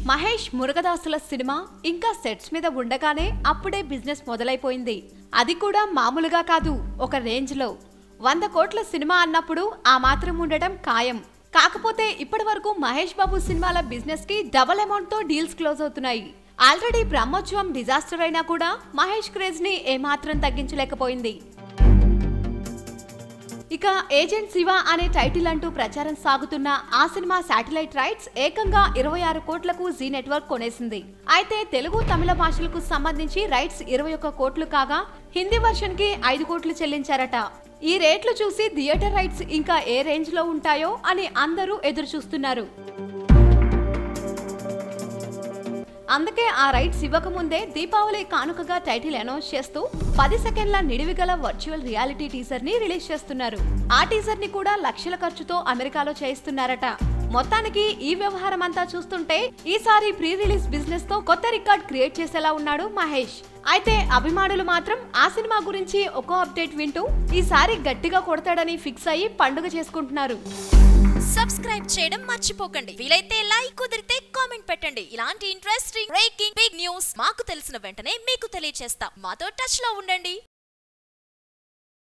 Mahesh మురుగదాసుల cinema ఇంకా sets మీద ఉండగానే అప్పుడే బిజినెస్ మొదలైపోయింది. అది కూడా మామూలుగా కాదు, ఒక రేంజ్ లో. 100 కోట్ల సినిమా అన్నప్పుడు ఆ మాత్రం ఉండటం ఖాయం. కాకపోతే ఇప్పటి వరకు మహేష్ బాబు సినిమాల బిజినెస్ కి డబుల్ అమౌంట్ తో డీల్స్ క్లోజ్ అవుతున్నాయి. ఆల్రెడీ బ్రహ్మోత్సవం డిజాస్టర్ అయినా కూడా మహేష్ క్రేజ్ ని ఏమాత్రం తగ్గించలేకపోయింది. ఇక ఏజెంట్ శివ అనే టైటిల్ అంటూ ప్రచారం సాగుతున్న ఆ సినిమా శాటిలైట్ రైట్స్ ఏకంగా 26 కోట్లకు జీ నెట్వర్క్ కొనేసింది. అయితే తెలుగు తమిళ భాషలకు సంబంధించి రైట్స్ 21 కోట్లు కాగా హిందీ వర్షన్ కి 5 కోట్లు చెల్లించారట. ఈ రేట్లు చూసి థియేటర్ రైట్స్ ఇంకా ఏ రేంజ్ లో ఉంటాయో అని అందరూ ఎదురు చూస్తున్నారు. అందుకే ఆ రైట్స్ ఇవ్వకముందే దీపావళి కానుకగా టైటిల్ అనౌన్స్ చేస్తూ 10 సెకండ్ల నిడివిగల వర్చువల్ రియాలిటీ టీజర్ ని రిలీజ్ చేస్తున్నారు. ఆ టీజర్ ని కూడా లక్షల ఖర్చుతో అమెరికాలో చేయిస్తున్నారట. మొత్తానికి ఈ వ్యవహారం అంతా చూస్తుంటే ఈసారి ప్రీ రిలీజ్ బిజినెస్ తో కొత్త రికార్డ్ క్రియేట్ చేసేలా ఉన్నాడు మహేష్. అయితే అభిమానులు మాత్రం ఆ సినిమా గురించి ఒక్కో అప్డేట్ వింటూ ఈసారి గట్టిగా కొడతాడని ఫిక్స్ అయ్యి పండుగ చేసుకుంటున్నారు. సబ్స్క్రైబ్ చేయడం మర్చిపోకండి. వీలైతే లైక్, కుదిరితే కామెంట్ పెట్టండి. ఇలాంటి ఇంట్రెస్టింగ్ బ్రేకింగ్ బిగ్ న్యూస్ మాకు తెలిసిన వెంటనే మీకు తెలియజేస్తాం. మాతో టచ్ లో ఉండండి.